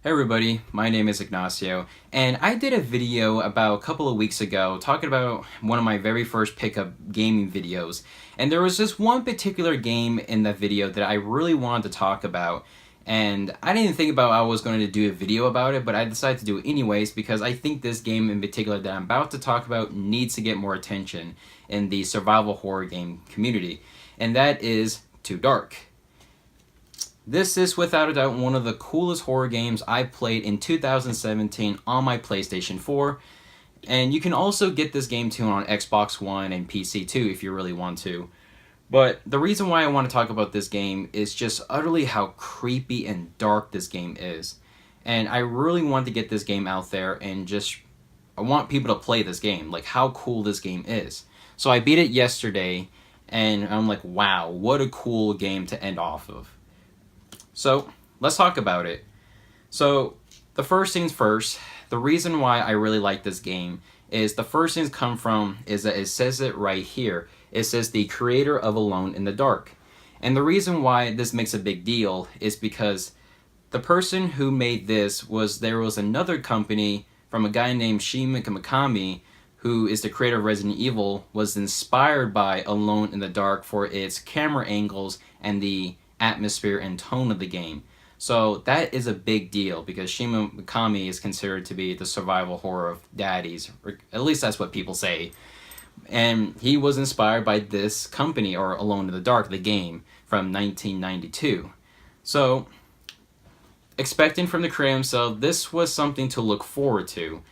Hey everybody, my name is Ignacio, and I did a video about a couple of weeks ago talking about one of my very first pickup gaming videos, and there was this one particular game in that video that I really wanted to talk about, and I didn't think about I was going to do a video about it, but I decided to do it anyways because I think this game in particular that I'm about to talk about needs to get more attention in the survival horror game community, and that is Too Dark. This is without a doubt one of the coolest horror games I played in 2017 on my PlayStation 4, and you can also get this game too on Xbox One and PC too if you really want to. But the reason why I want to talk about this game is just utterly how creepy and dark this game is. And I really want to get this game out there and just I want people to play this game, like how cool this game is. So I beat it yesterday and I'm like, wow, what a cool game to end off of. So let's talk about it. So the first things first, the reason why I really like this game is the first things come from is that it says it right here. It says the creator of Alone in the Dark. And the reason why this makes a big deal is because the person who made this there was another company from a guy named Shin Mikami, who is the creator of Resident Evil, was inspired by Alone in the Dark for its camera angles and the atmosphere and tone of the game. So that is a big deal because Shin Mikami is considered to be the survival horror of daddies, or at least that's what people say. And he was inspired by this company, or Alone in the Dark, the game, from 1992. So, expecting from the creator himself, this was something to look forward to.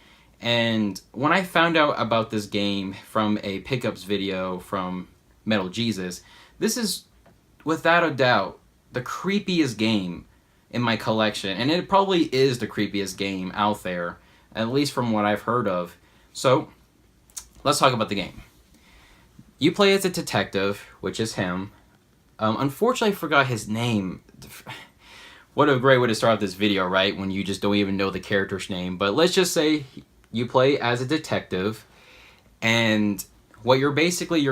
And when I found out about this game from a pickups video from Metal Jesus, this is without a doubt the creepiest game in my collection, and it probably is the creepiest game out there, at least from what I've heard of. So let's talk about the game. You play as a detective, which is him. Unfortunately I forgot his name. What a great way to start off this video, right, when you just don't even know the character's name. But let's just say you play as a detective, and what your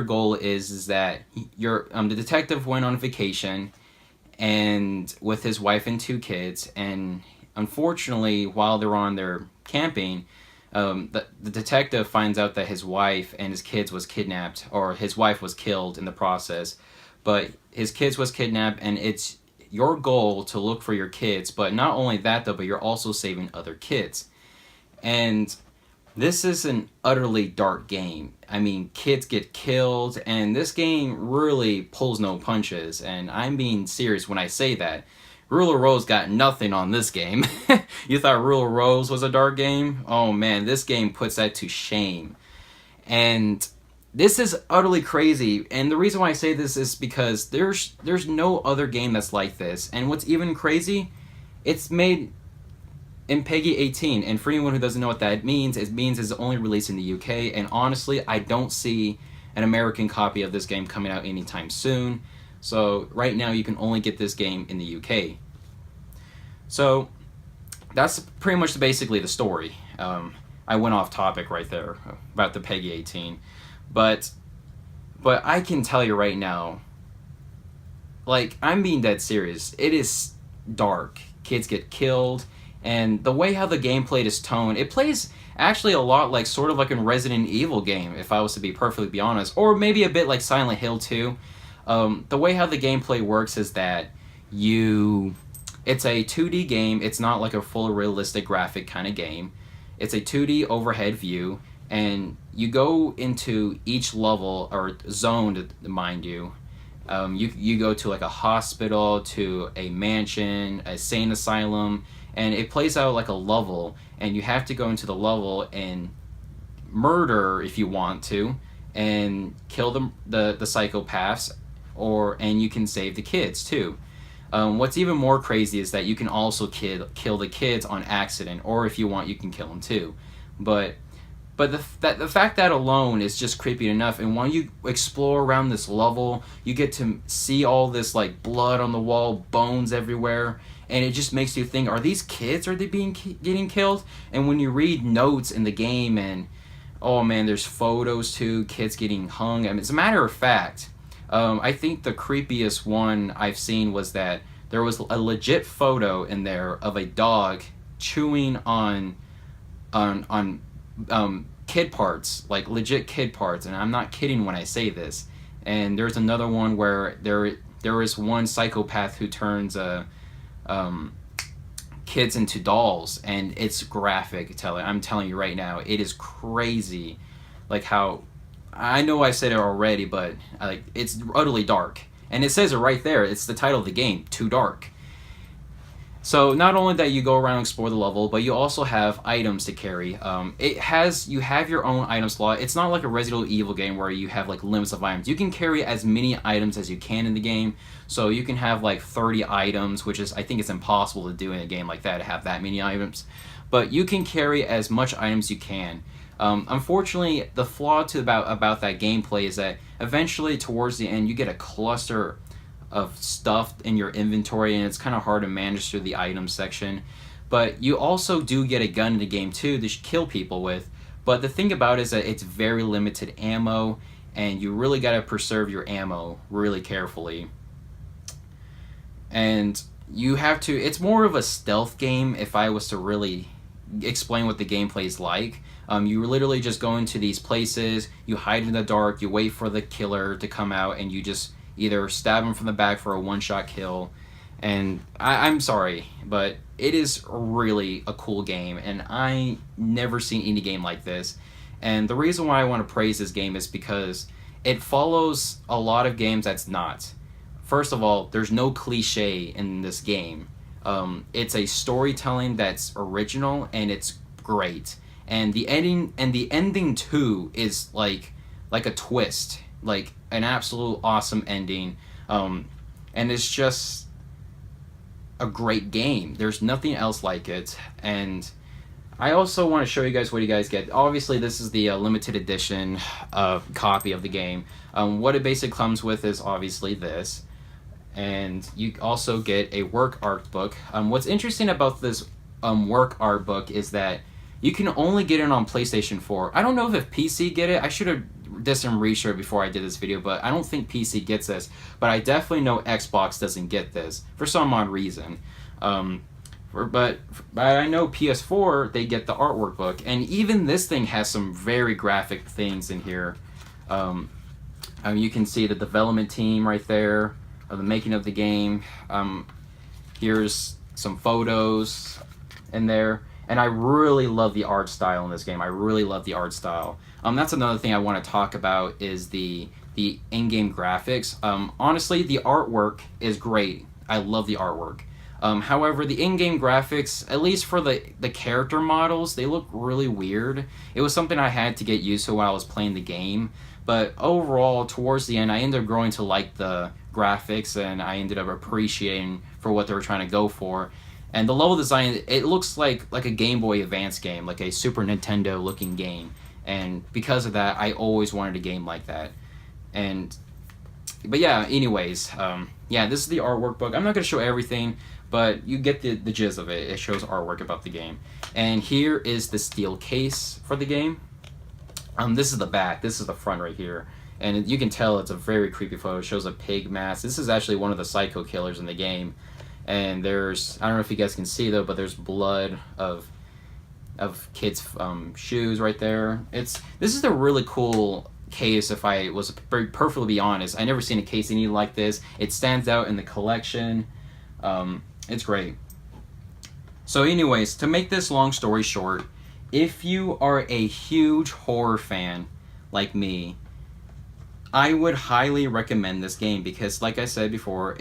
goal is that the detective went on vacation and with his wife and two kids, and unfortunately while they're on their camping, the detective finds out that his wife and his kids was kidnapped, or his wife was killed in the process, but his kids was kidnapped, and it's your goal to look for your kids. But not only that though, but you're also saving other kids. And this is an utterly dark game. I mean, kids get killed, and this game really pulls no punches, and I'm being serious when I say that. Rule of Rose got nothing on this game. You thought Rule of Rose was a dark game? Oh man, this game puts that to shame. And this is utterly crazy, and the reason why I say this is because there's no other game that's like this, and what's even crazy, it's made in PEGI 18, and for anyone who doesn't know what that means, it means it's only released in the UK, and honestly, I don't see an American copy of this game coming out anytime soon. So right now, you can only get this game in the UK. So that's pretty much basically the story. I went off topic right there about the PEGI 18, but I can tell you right now, like, I'm being dead serious. It is dark. Kids get killed. And the way how the gameplay is toned, it plays actually a lot like sort of like a Resident Evil game, if I was to be perfectly honest, or maybe a bit like Silent Hill 2. The way how the gameplay works is that it's a 2D game. It's not like a full realistic graphic kind of game. It's a 2D overhead view, and you go into each level or zone, mind you. You go to like a hospital, to a mansion, a sane asylum, and it plays out like a level, and you have to go into the level and murder if you want to, and kill the psychopaths, and you can save the kids too. What's even more crazy is that you can also kill the kids on accident, or if you want, you can kill them too. But the fact that alone is just creepy enough, and when you explore around this level, you get to see all this like blood on the wall, bones everywhere, and it just makes you think, are these kids, are they getting killed? And when you read notes in the game, and oh man, there's photos too, kids getting hung. I mean, as a matter of fact, I think the creepiest one I've seen was that there was a legit photo in there of a dog chewing on kid parts, like legit kid parts, and I'm not kidding when I say this. And there's another one where there is one psychopath who turns kids into dolls, and it's graphic. I'm telling you right now, it is crazy. Like how, I know I said it already, but like it's utterly dark, and it says it right there. It's the title of the game, Too Dark. So not only that you go around and explore the level, but you also have items to carry. You have your own item slot. It's not like a Resident Evil game where you have like limits of items. You can carry as many items as you can in the game. So you can have like 30 items, which is, I think it's impossible to do in a game like that, to have that many items. But you can carry as much items you can. Unfortunately, the flaw about that gameplay is that eventually towards the end you get a cluster of stuff in your inventory, and it's kind of hard to manage through the item section. But you also do get a gun in the game too to kill people with. But the thing about it is that it's very limited ammo, and you really got to preserve your ammo really carefully. And you have to, it's more of a stealth game if I was to really explain what the gameplay is like. You literally just go into these places, you hide in the dark, you wait for the killer to come out, and you just either stab him from the back for a one-shot kill. And I'm sorry, but it is really a cool game, and I never seen any game like this. And the reason why I want to praise this game is because it follows a lot of games that's not. First of all, there's no cliche in this game. It's a storytelling that's original, and it's great. And the ending too is like a twist, like an absolute awesome ending. And it's just a great game. There's nothing else like it. And I also want to show you guys what you guys get. Obviously, this is the limited edition copy of the game. What it basically comes with is obviously this. And you also get a work art book. What's interesting about this work art book is that you can only get it on PlayStation 4. I don't know if PC get it. I should have did some research before I did this video, but I don't think PC gets this. But I definitely know Xbox doesn't get this for some odd reason. But I know PS4, they get the artwork book. And even this thing has some very graphic things in here. You can see the development team right there of the making of the game. Here's some photos in there. And I really love the art style in this game. I really love the art style. That's another thing I want to talk about is the in-game graphics. Honestly, the artwork is great. I love the artwork. However, the in-game graphics, at least for the character models, they look really weird. It was something I had to get used to while I was playing the game. But overall, towards the end, I ended up growing to like the graphics, and I ended up appreciating for what they were trying to go for. And the level design, it looks like a Game Boy Advance game, like a Super Nintendo looking game. And because of that, I always wanted a game like that. But yeah, anyways, yeah, this is the artwork book. I'm not going to show everything, but you get the gist of it. It shows artwork about the game. And here is the steel case for the game. This is the back. This is the front right here. And you can tell it's a very creepy photo. It shows a pig mask. This is actually one of the psycho killers in the game. And there's, I don't know if you guys can see though, but there's blood of kids' shoes right there. This is a really cool case. If I was perfectly be honest, I never seen a case any like this. It stands out in the collection. It's great. So anyways, to make this long story short, if you are a huge horror fan like me, I would highly recommend this game because, like I said before,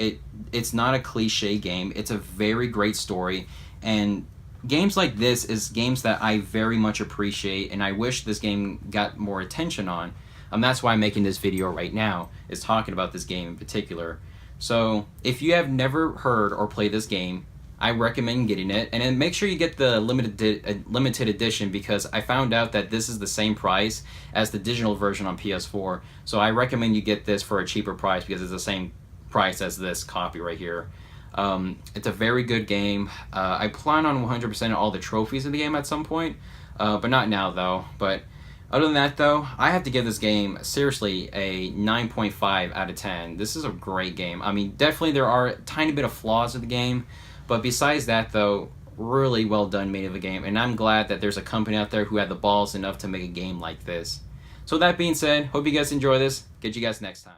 it's not a cliche game. It's a very great story, and games like this is games that I very much appreciate, and I wish this game got more attention on. That's why I'm making this video right now, is talking about this game in particular. So if you have never heard or played this game, I recommend getting it, and then make sure you get the limited edition because I found out that this is the same price as the digital version on PS4. So I recommend you get this for a cheaper price because it's the same price as this copy right here. It's a very good game. I plan on 100% all the trophies in the game at some point, but not now though. But other than that though, I have to give this game seriously a 9.5 out of 10. This is a great game. I mean, definitely there are a tiny bit of flaws in the game. But besides that, though, really well done made of a game, and I'm glad that there's a company out there who had the balls enough to make a game like this. So that being said, hope you guys enjoy this. Get you guys next time.